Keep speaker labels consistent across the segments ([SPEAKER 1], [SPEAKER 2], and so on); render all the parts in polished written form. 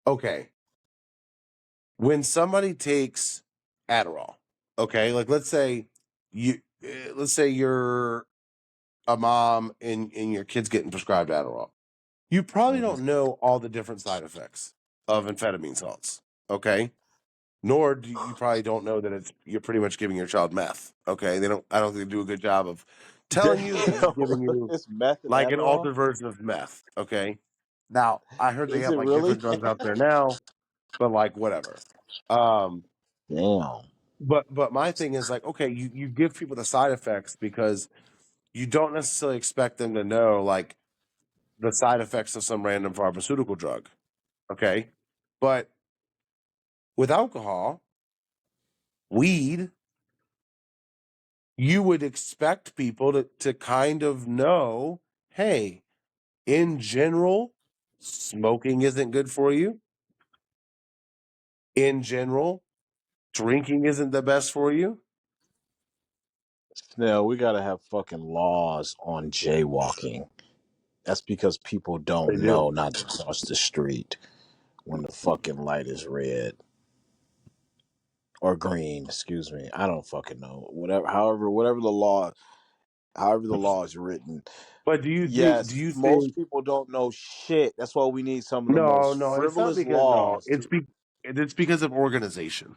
[SPEAKER 1] Okay. When somebody takes Adderall, okay, like let's say you're a mom and your kid's getting prescribed Adderall. You probably don't know all the different side effects of amphetamine salts, okay? Nor do you probably don't know that you're pretty much giving your child meth, okay? I don't think they do a good job of telling you that it's
[SPEAKER 2] Damn,
[SPEAKER 1] giving you
[SPEAKER 2] it's meth and
[SPEAKER 1] like an
[SPEAKER 2] Adderall.
[SPEAKER 1] altered version of meth, okay? Now, I heard they
[SPEAKER 2] Is
[SPEAKER 1] have
[SPEAKER 2] it
[SPEAKER 1] like
[SPEAKER 2] really?
[SPEAKER 1] different drugs out there now, but like whatever. Um,
[SPEAKER 2] Damn.
[SPEAKER 1] but my thing is like, okay, you give people the side effects because you don't necessarily expect them to know like the side effects of some random pharmaceutical drug, okay? But with alcohol, weed, you would expect people to kind of know, hey, in general, smoking isn't good for you. In general, drinking isn't the best for you.
[SPEAKER 2] Now we gotta have fucking laws on jaywalking. That's because people
[SPEAKER 1] They
[SPEAKER 2] don't
[SPEAKER 1] do.
[SPEAKER 2] know not to cross the street when the fucking light is red or green. Excuse me. I don't fucking know. However the law is written.
[SPEAKER 1] But do
[SPEAKER 2] Yes,
[SPEAKER 1] you
[SPEAKER 2] most
[SPEAKER 1] think
[SPEAKER 2] people don't know shit. That's why we need some of the
[SPEAKER 1] no,
[SPEAKER 2] most
[SPEAKER 1] no, it's not
[SPEAKER 2] frivolous
[SPEAKER 1] because no,
[SPEAKER 2] laws to.
[SPEAKER 1] it's because of organization.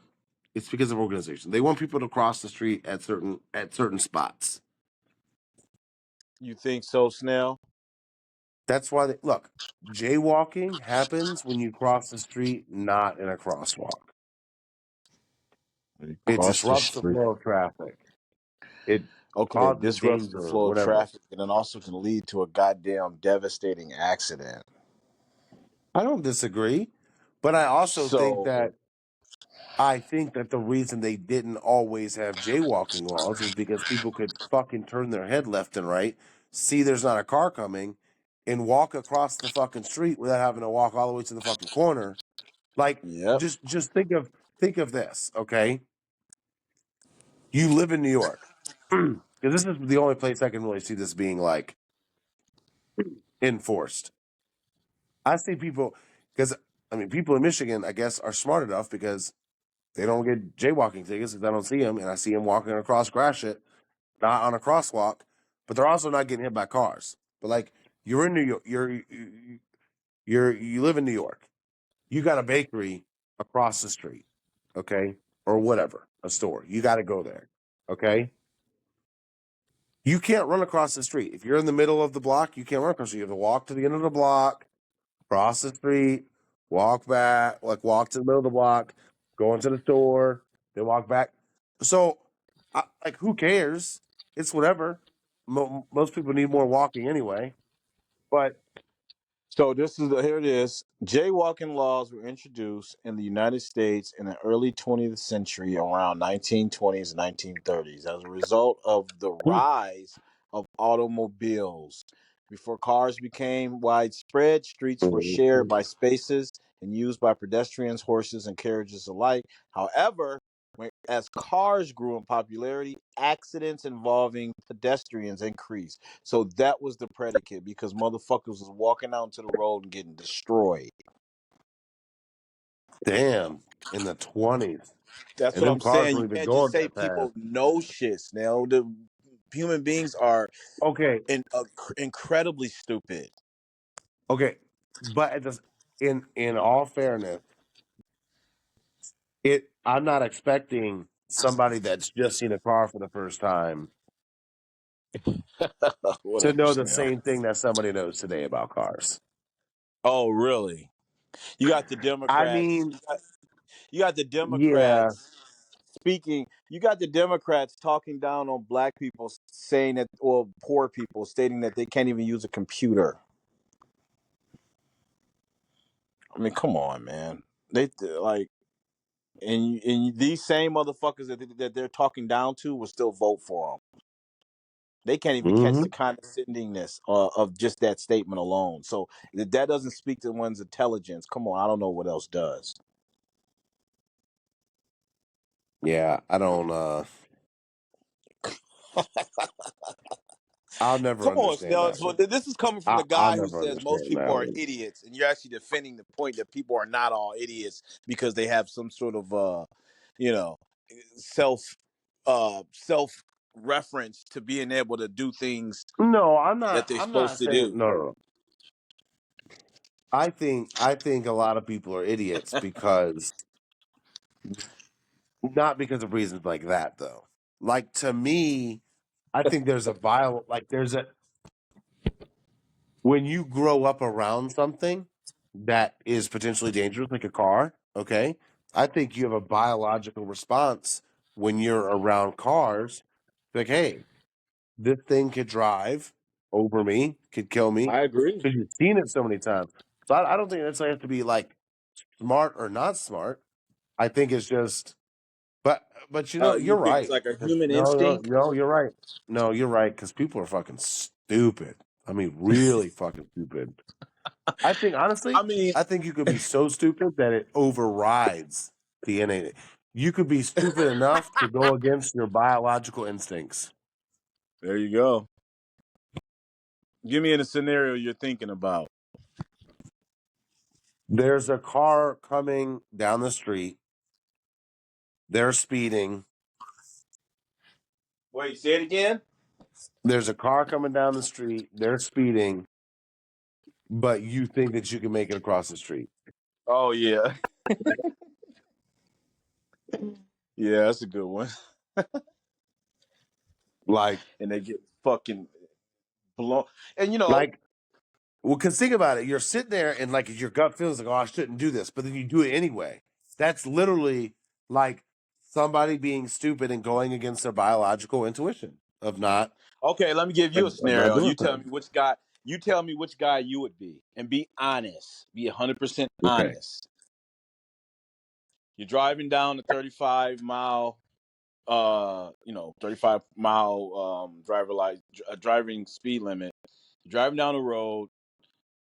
[SPEAKER 1] It's because of organization. They want people to cross the street at certain spots.
[SPEAKER 2] You think so, Snell?
[SPEAKER 1] That's why they look, jaywalking happens when you cross the street, not in a crosswalk.
[SPEAKER 2] You
[SPEAKER 1] It
[SPEAKER 2] cross the
[SPEAKER 1] disrupts the
[SPEAKER 2] street.
[SPEAKER 1] flow of traffic. It
[SPEAKER 2] Okay, it
[SPEAKER 1] causes
[SPEAKER 2] disrupts the
[SPEAKER 1] danger or
[SPEAKER 2] flow of
[SPEAKER 1] whatever.
[SPEAKER 2] traffic and it also can lead to a goddamn devastating accident.
[SPEAKER 1] I don't disagree, but
[SPEAKER 2] So,
[SPEAKER 1] I think that the reason they didn't always have jaywalking laws is because people could fucking turn their head left and right, see there's not a car coming, and walk across the fucking street without having to walk all the way to the fucking corner. Like
[SPEAKER 2] yep.
[SPEAKER 1] just think of this, okay? You live in New York. Because this is the only place I can really see this being like enforced. I see people because I mean people in Michigan, I guess, are smart enough because they don't get jaywalking tickets because I don't see them, and I see them walking across grass shit, not on a crosswalk, but they're also not getting hit by cars. But like you're in New York, you live in New York. You got a bakery across the street, okay, or whatever, a store. You got to go there, okay. You can't run across the street if you're in the middle of the block. You can't run across. You have to walk to the end of the block, cross the street, walk back, like walk to the middle of the block, go into the store, then walk back. So, like, who cares? It's whatever. Most people need more walking anyway. But
[SPEAKER 2] So here it is. Jaywalking laws were introduced in the United States in the early 20th century, around 1920s and 1930s, as a result of the rise of automobiles. Before cars became widespread, streets were shared by spaces and used by pedestrians, horses, and carriages alike. However, as cars grew in popularity, accidents involving pedestrians increased. So that was the predicate because motherfuckers was walking out into the road and getting destroyed.
[SPEAKER 1] damn, in the 20s,
[SPEAKER 2] That's
[SPEAKER 1] and
[SPEAKER 2] what
[SPEAKER 1] them
[SPEAKER 2] I'm
[SPEAKER 1] cars
[SPEAKER 2] saying.
[SPEAKER 1] weren't
[SPEAKER 2] You
[SPEAKER 1] even
[SPEAKER 2] can't just
[SPEAKER 1] going
[SPEAKER 2] say
[SPEAKER 1] that
[SPEAKER 2] people
[SPEAKER 1] fast.
[SPEAKER 2] know shit. Now the human beings are
[SPEAKER 1] Okay,
[SPEAKER 2] incredibly stupid.
[SPEAKER 1] okay, but in all fairness, I'm not expecting somebody that's just seen a car for the first time to
[SPEAKER 2] Whatever,
[SPEAKER 1] know the
[SPEAKER 2] Snell.
[SPEAKER 1] same thing that somebody knows today about cars.
[SPEAKER 2] Oh, really? You got the
[SPEAKER 1] I
[SPEAKER 2] Democrats.
[SPEAKER 1] mean,
[SPEAKER 2] You got the
[SPEAKER 1] yeah.
[SPEAKER 2] Democrats speaking. You got the Democrats talking down on black people, saying that, or poor people, stating that they can't even use a computer. I mean, come on, man. They like, and these same motherfuckers that they're talking down to will still vote for them. They can't even catch the
[SPEAKER 1] Hmm.
[SPEAKER 2] condescendingness of just that statement alone. So that doesn't speak to one's intelligence. Come on, I don't know what else does.
[SPEAKER 1] Yeah, I don't. I'll never
[SPEAKER 2] Come on,
[SPEAKER 1] understand
[SPEAKER 2] Snell.
[SPEAKER 1] that
[SPEAKER 2] So
[SPEAKER 1] one.
[SPEAKER 2] this is coming from the
[SPEAKER 1] I'll
[SPEAKER 2] guy who
[SPEAKER 1] never
[SPEAKER 2] says most
[SPEAKER 1] understand
[SPEAKER 2] people
[SPEAKER 1] that
[SPEAKER 2] are
[SPEAKER 1] one.
[SPEAKER 2] idiots, and you're actually defending the point that people are not all idiots because they have some sort of you know, self self reference to being able to do things
[SPEAKER 1] No,
[SPEAKER 2] that they're
[SPEAKER 1] I'm
[SPEAKER 2] supposed
[SPEAKER 1] not
[SPEAKER 2] to
[SPEAKER 1] saying
[SPEAKER 2] do.
[SPEAKER 1] no. I think a lot of people are idiots because not because of reasons like that though. Like to me, I think there's a bio like there's a when you grow up around something that is potentially dangerous, like a car, okay? I think you have a biological response when you're around cars. Like, hey, this thing could drive over me, could kill me,
[SPEAKER 2] I agree.
[SPEAKER 1] because you've seen it so many times. So I don't think it necessarily has to be like smart or not smart. I think it's just, but you know,
[SPEAKER 2] You
[SPEAKER 1] you're
[SPEAKER 2] think it's
[SPEAKER 1] right.
[SPEAKER 2] like a
[SPEAKER 1] 'Cause
[SPEAKER 2] human instinct?
[SPEAKER 1] you're right. No, you're right because people are fucking stupid. I mean, really fucking stupid. I think honestly,
[SPEAKER 2] I mean,
[SPEAKER 1] I think you could be so stupid that it overrides the innate. You could be stupid enough to go against your biological instincts.
[SPEAKER 2] there you go. Give me in a scenario you're thinking about.
[SPEAKER 1] There's a car coming down the street. They're speeding.
[SPEAKER 2] Wait, say it again.
[SPEAKER 1] There's a car coming down the street. They're speeding, but you think that you can make it across the street.
[SPEAKER 2] Oh yeah, yeah, that's a good one.
[SPEAKER 1] Like,
[SPEAKER 2] And they get fucking blown. And you know,
[SPEAKER 1] like, well, because think about it. You're sitting there and like your gut feels like, oh, I shouldn't do this, but then you do it anyway. That's literally like somebody being stupid and going against their biological intuition
[SPEAKER 2] okay, let me give you a
[SPEAKER 1] of not
[SPEAKER 2] scenario.
[SPEAKER 1] doing
[SPEAKER 2] You tell me
[SPEAKER 1] something.
[SPEAKER 2] which guy. You tell me which guy you would be, and be honest. Be 100%
[SPEAKER 1] Okay.
[SPEAKER 2] honest. You're driving down the 35-mile, 35-mile driving speed limit. You're driving down the road,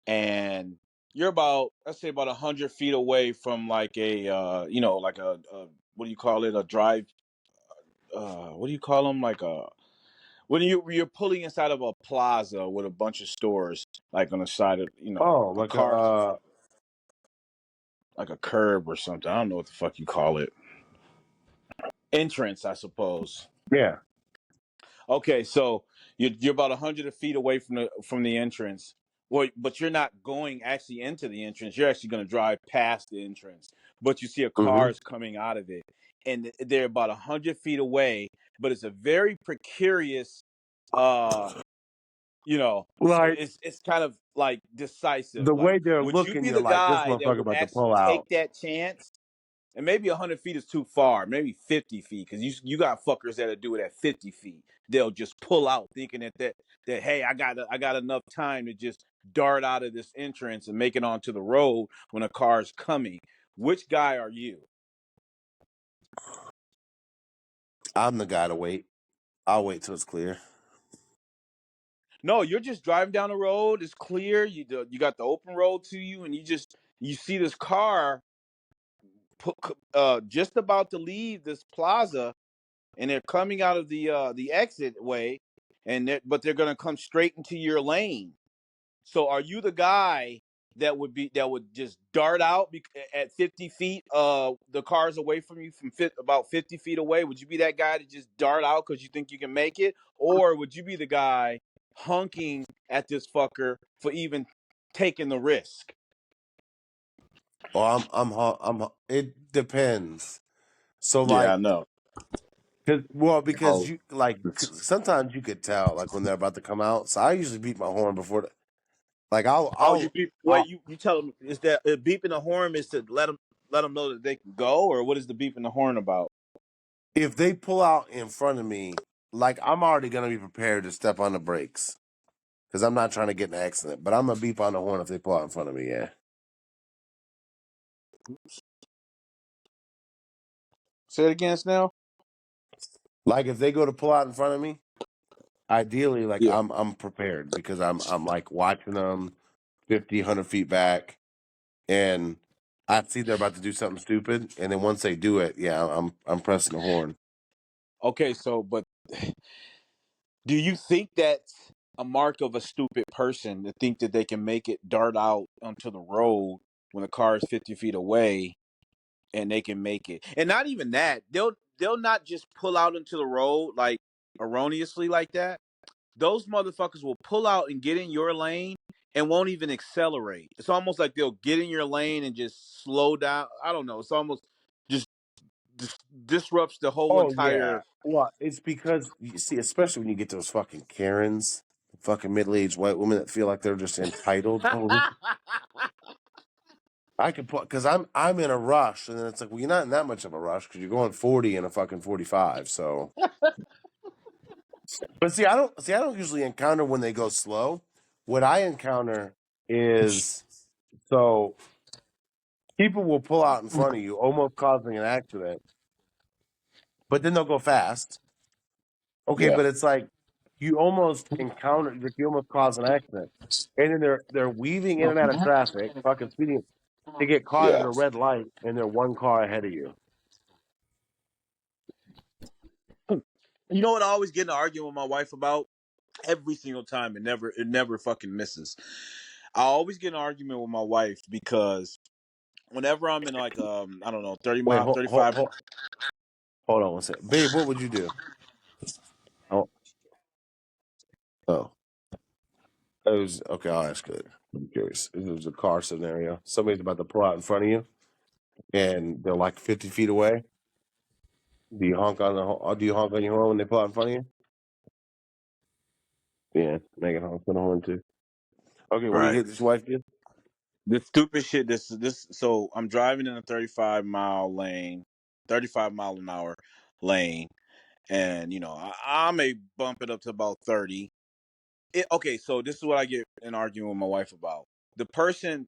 [SPEAKER 2] and you're about, let's say, about 100 feet away from like a, like a what do you call it? A drive. What do you call them? Like a when you're pulling inside of a plaza with a bunch of stores, like on the side of
[SPEAKER 1] Oh,
[SPEAKER 2] a
[SPEAKER 1] like a
[SPEAKER 2] car, like a curb or something. I don't know what the fuck you call it. Entrance, I suppose.
[SPEAKER 1] yeah.
[SPEAKER 2] Okay, so you're about 100 feet away from the entrance. Well, but you're not going actually into the entrance. You're actually going to drive past the entrance. But you see a
[SPEAKER 1] Hmm.
[SPEAKER 2] car is coming out of it, and they're about 100 feet away. But it's a very precarious, uh,
[SPEAKER 1] Like
[SPEAKER 2] it's kind of like decisive.
[SPEAKER 1] the
[SPEAKER 2] Like,
[SPEAKER 1] way they're
[SPEAKER 2] would you
[SPEAKER 1] looking,
[SPEAKER 2] be
[SPEAKER 1] you're
[SPEAKER 2] the
[SPEAKER 1] like, this
[SPEAKER 2] guy that
[SPEAKER 1] motherfucker
[SPEAKER 2] would
[SPEAKER 1] about to
[SPEAKER 2] actually
[SPEAKER 1] pull out.
[SPEAKER 2] take that chance? And maybe 100 feet is too far. Maybe 50 feet, because you got fuckers that'll do it at 50 feet. They'll just pull out, thinking that hey, I got enough time to just dart out of this entrance and make it onto the road when a car's coming. Which guy are you?
[SPEAKER 1] I'm the guy to wait. I'll wait till it's clear.
[SPEAKER 2] No, you're just driving down the road. It's clear. You got the open road to you, and you see this car just about to leave this plaza, and they're coming out of the exit way, but they're going to come straight into your lane. So are you the guy that would just dart out at 50 feet? The car's away from you from about 50 feet away. Would you be that guy to just dart out because you think you can make it, or would you be the guy honking at this fucker for even taking the risk?
[SPEAKER 1] Or it depends. So
[SPEAKER 2] Yeah, I
[SPEAKER 1] like,
[SPEAKER 2] know.
[SPEAKER 1] because
[SPEAKER 2] Oh,
[SPEAKER 1] you like, 'cause sometimes you could tell like when they're about to come out. So I usually beat my horn before, like
[SPEAKER 2] oh, you beep. Wait,
[SPEAKER 1] I'll,
[SPEAKER 2] you tell them, is that beeping the horn is to let them know that they can go, or what is the beeping the horn about?
[SPEAKER 1] if they pull out in front of me, like I'm already gonna be prepared to step on the brakes because I'm not trying to get in an accident. But I'm gonna beep on the horn if they pull out in front of me. Yeah.
[SPEAKER 2] Say it again, Snell.
[SPEAKER 1] Like if they go to pull out in front of me, ideally, like
[SPEAKER 2] Yeah.
[SPEAKER 1] I'm prepared because I'm like watching them 50, 100 feet back, and I see they're about to do something stupid, and then once they do it, yeah, I'm pressing the horn.
[SPEAKER 2] Okay, so but Do you think that's a mark of a stupid person to think that they can make it dart out onto the road when the car is 50 feet away and they can make it? And not even that. They'll not just pull out into the road like erroneously like that. Those motherfuckers will pull out and get in your lane and won't even accelerate. It's almost like they'll get in your lane and just slow down. I don't know. It's almost just disrupts the whole
[SPEAKER 1] Oh yeah.
[SPEAKER 2] entire.
[SPEAKER 1] Well, it's because you see, especially when you get those fucking Karens, fucking middle-aged white women that feel like they're just entitled. Oh, I could put because I'm in a rush, and then it's like, well, you're not in that much of a rush because you're going 40 in a fucking 45. So, but I don't usually encounter when they go slow. What I encounter is so people will pull out in front of you, almost causing an accident, but then they'll go fast. Okay,
[SPEAKER 2] Yeah.
[SPEAKER 1] but it's like you almost encounter, like you almost cause an accident, and then they're weaving in and out of traffic, fucking speeding. They get caught at
[SPEAKER 2] Yeah.
[SPEAKER 1] a red light, and they're one car ahead of you.
[SPEAKER 2] You know what I always get in an argument with my wife about? Every single time, it never fucking misses. I always get in an argument with my wife because whenever I'm in like I don't know, 30
[SPEAKER 1] Wait,
[SPEAKER 2] mile 35.
[SPEAKER 1] hold on one second, babe. What would you do? Oh, oh, it was okay. I'll ask it. I'm curious. If it was a car scenario, somebody's about to pull out in front of you, and they're like 50 feet away. Do you honk on do you honk on your horn when they pull out in front of you? Yeah, Megan honks on the horn too. Okay, what do you
[SPEAKER 2] Right.
[SPEAKER 1] hit this wife do?
[SPEAKER 2] This stupid shit. This. So I'm driving in a 35-mile lane, 35 mile an hour lane, and I may bump it up to about 30. Okay, so this is what I get an argument with my wife about.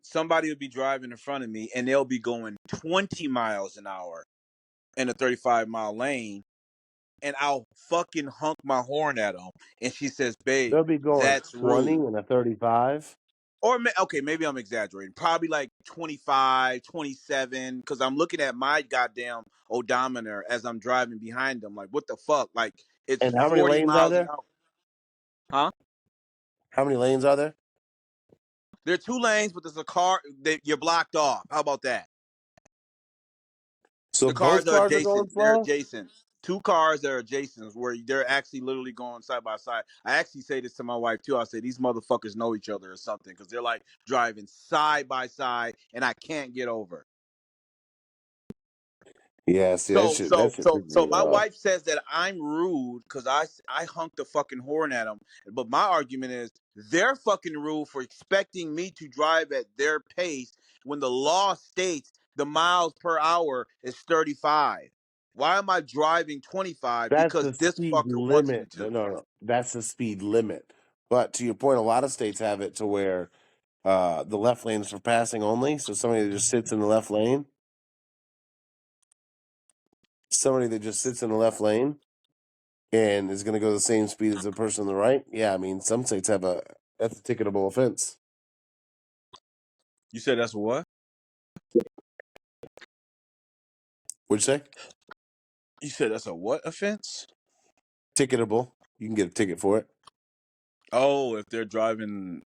[SPEAKER 2] Somebody would be driving in front of me, and they'll be going 20 miles an hour in a 35-mile lane, and I'll fucking honk my horn at them. And she says, "Babe,
[SPEAKER 1] They'll be going
[SPEAKER 2] that's
[SPEAKER 1] 20
[SPEAKER 2] rude."
[SPEAKER 1] and a 35.
[SPEAKER 2] Or, okay, maybe I'm exaggerating. Probably like 25, 27, because I'm looking at my goddamn odometer as I'm driving behind them. Like, what the fuck? Like, it's
[SPEAKER 1] And how many
[SPEAKER 2] 40
[SPEAKER 1] lanes are
[SPEAKER 2] miles an
[SPEAKER 1] there?
[SPEAKER 2] hour. Huh?
[SPEAKER 1] How many lanes are there?
[SPEAKER 2] There are two lanes, but there's a car that you're blocked off. How about that?
[SPEAKER 1] So
[SPEAKER 2] The
[SPEAKER 1] both
[SPEAKER 2] cars are
[SPEAKER 1] cars are going
[SPEAKER 2] adjacent. They're
[SPEAKER 1] slow?
[SPEAKER 2] adjacent. Two cars that are adjacent where they're actually literally going side by side. I actually say this to my wife too. I say these motherfuckers know each other or something because they're like driving side by side and I can't get over.
[SPEAKER 1] Yeah, see, that
[SPEAKER 2] So
[SPEAKER 1] shit,
[SPEAKER 2] so
[SPEAKER 1] that shit
[SPEAKER 2] so
[SPEAKER 1] pisses
[SPEAKER 2] so
[SPEAKER 1] me
[SPEAKER 2] my
[SPEAKER 1] off.
[SPEAKER 2] wife says that I'm rude because I honked the fucking horn at them. But my argument is they're fucking rude for expecting me to drive at their pace when the law states the miles per hour is 35. Why am I driving 25?
[SPEAKER 1] That's
[SPEAKER 2] Because
[SPEAKER 1] the
[SPEAKER 2] this
[SPEAKER 1] speed
[SPEAKER 2] fucker wants me
[SPEAKER 1] limit. No,
[SPEAKER 2] to.
[SPEAKER 1] no, no. That's the speed limit. But to your point, a lot of states have it to where the left lane is for passing only. So somebody that just sits in the left lane, somebody that just sits in the left lane and is going to go the same speed as the person on the right. Yeah, I mean, some states have that's a ticketable offense.
[SPEAKER 2] You said that's what?
[SPEAKER 1] What'd you say?
[SPEAKER 2] You said that's a what offense?
[SPEAKER 1] Ticketable. You can get a ticket for it.
[SPEAKER 2] Oh, if they're driving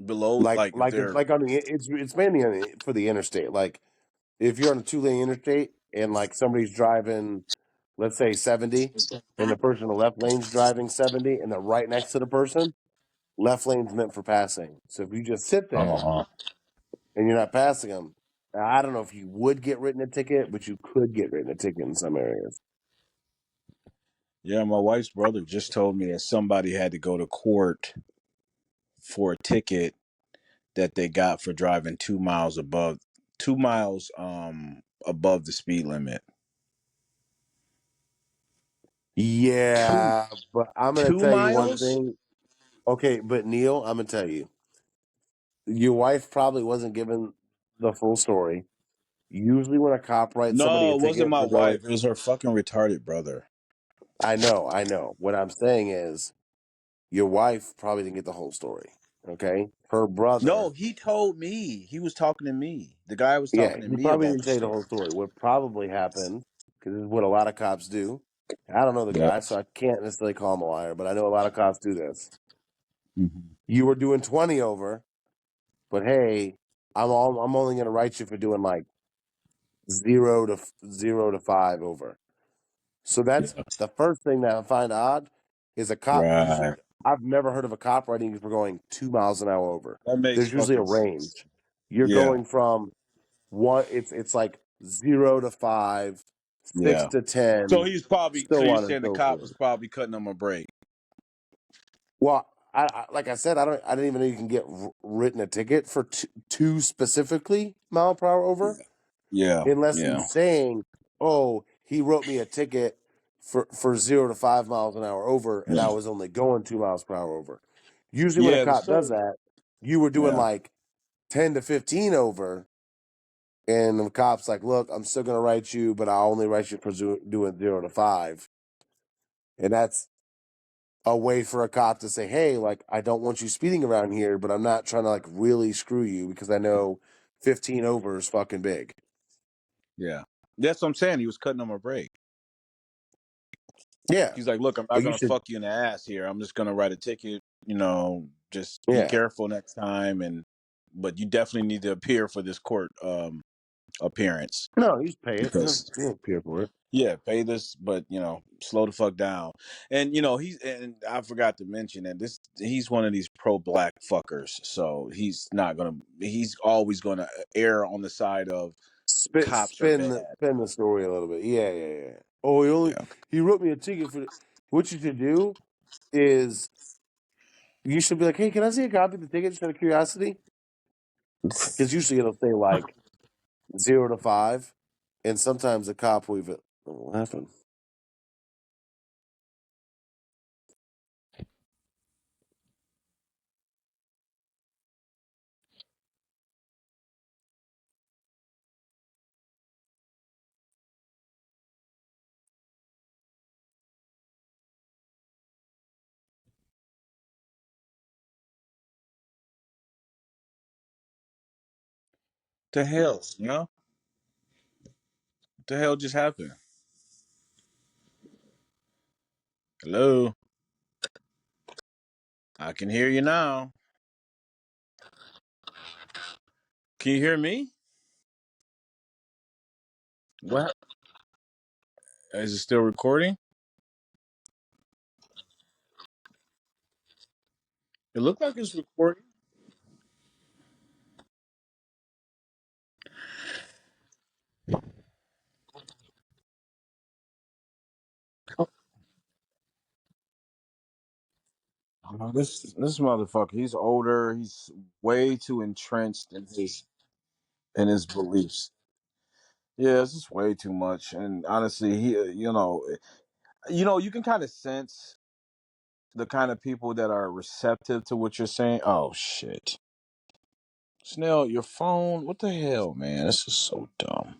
[SPEAKER 2] below, like if
[SPEAKER 1] Like it's
[SPEAKER 2] they're.
[SPEAKER 1] like on the it's mainly for the interstate. Like if you're on a 2-lane interstate and like somebody's driving, let's say 70, and the person in the left lane's driving 70, and they're right next to the person, left lane's meant for passing. So if you just sit there
[SPEAKER 2] Uh-huh.
[SPEAKER 1] and you're not passing them, I don't know if you would get written a ticket, but you could get written a ticket in some areas.
[SPEAKER 2] Yeah, my wife's brother just told me that somebody had to go to court for a ticket that they got for driving 2 miles above the speed limit. Two
[SPEAKER 1] Yeah, but I'm gonna
[SPEAKER 2] two
[SPEAKER 1] tell you one
[SPEAKER 2] miles?
[SPEAKER 1] thing. Okay, but Neil, I'm gonna tell you, your wife probably wasn't given the full story. Usually, when a cop writes somebody
[SPEAKER 2] No,
[SPEAKER 1] a
[SPEAKER 2] it wasn't
[SPEAKER 1] ticket
[SPEAKER 2] my
[SPEAKER 1] for going,
[SPEAKER 2] wife. It was her fucking retarded brother.
[SPEAKER 1] I know, I know. What I'm saying is, your wife probably didn't get the whole story. Okay, her
[SPEAKER 2] No,
[SPEAKER 1] brother,
[SPEAKER 2] he told me. He was talking to me. The guy was
[SPEAKER 1] yeah,
[SPEAKER 2] talking to
[SPEAKER 1] he
[SPEAKER 2] me
[SPEAKER 1] probably
[SPEAKER 2] about
[SPEAKER 1] didn't
[SPEAKER 2] the
[SPEAKER 1] tell you the
[SPEAKER 2] story.
[SPEAKER 1] whole story. What probably happened, because this is what a lot of cops do. I don't know the
[SPEAKER 2] Yeah.
[SPEAKER 1] guy, so I can't necessarily call him a liar, but I know a lot of cops do this.
[SPEAKER 2] Mm-hmm.
[SPEAKER 1] You were doing 20 over, but hey, I'm only going to write you for doing like 0 to 5 over. So that's
[SPEAKER 2] Yeah.
[SPEAKER 1] the first thing that I find odd is a cop usually.
[SPEAKER 2] Right.
[SPEAKER 1] I've never heard of a cop writing you for going 2 miles an hour over.
[SPEAKER 2] That makes
[SPEAKER 1] There's usually a
[SPEAKER 2] fucking sense.
[SPEAKER 1] range. You're
[SPEAKER 2] Yeah.
[SPEAKER 1] going from one. It's like 0 to 5, six
[SPEAKER 2] Yeah.
[SPEAKER 1] to ten,
[SPEAKER 2] So he's probably. So
[SPEAKER 1] so
[SPEAKER 2] you're
[SPEAKER 1] on and
[SPEAKER 2] saying the
[SPEAKER 1] so
[SPEAKER 2] cop
[SPEAKER 1] forth.
[SPEAKER 2] was probably cutting him a break?
[SPEAKER 1] Well, like I said, I didn't even know you can get written a ticket for two specifically mile per hour over,
[SPEAKER 2] Yeah.
[SPEAKER 1] unless
[SPEAKER 2] Yeah.
[SPEAKER 1] he's saying, "Oh, he wrote me a ticket for 0 to 5 miles an hour over, and
[SPEAKER 2] Yeah.
[SPEAKER 1] I was only going 2 miles per hour over." Usually, when a
[SPEAKER 2] Yeah. The
[SPEAKER 1] cop does
[SPEAKER 2] story.
[SPEAKER 1] that, you were doing
[SPEAKER 2] Yeah.
[SPEAKER 1] like 10 to 15 over, and the cop's like, "Look, I'm still gonna write you, but I'll only write you for doing 0 to 5," and that's a way for a cop to say, "Hey, like I don't want you speeding around here, but I'm not trying to like really screw you because I know 15 over is fucking big."
[SPEAKER 2] Yeah. That's what I'm saying. He was cutting him a break.
[SPEAKER 1] Yeah,
[SPEAKER 2] He's like, "Look, I'm not
[SPEAKER 1] but you
[SPEAKER 2] gonna
[SPEAKER 1] should.
[SPEAKER 2] fuck you in the ass here. I'm just gonna write a ticket. Just be
[SPEAKER 1] Yeah,
[SPEAKER 2] careful next time, but you definitely need to appear for this court appearance
[SPEAKER 1] no, you just pay it. You
[SPEAKER 2] because
[SPEAKER 1] don't pay for it.
[SPEAKER 2] yeah, pay this, but slow the fuck down." And and I forgot to mention that he's one of these pro black fuckers, so he's always gonna err on the side of
[SPEAKER 1] Spin,
[SPEAKER 2] cops are
[SPEAKER 1] spin, the,
[SPEAKER 2] bad.
[SPEAKER 1] spin the story a little bit. Yeah, yeah, yeah. Oh,
[SPEAKER 2] Yeah.
[SPEAKER 1] he wrote me a ticket for. What you should do is you should be like, "Hey, can I see a copy of the ticket just out of curiosity?" Because usually it'll say like 0 to 5, and sometimes the cop will even. What happened?
[SPEAKER 2] The hell, what the hell just happened? Hello, I can hear you now. Can you hear me? What is it still recording? It looked like it's recording. Oh, this motherfucker, he's older. He's way too entrenched in his beliefs. Yeah, it's just way too much. And honestly, you can kind of sense the kind of people that are receptive to what you're saying. Oh shit, Snell, your phone. What the hell, man? This is so dumb.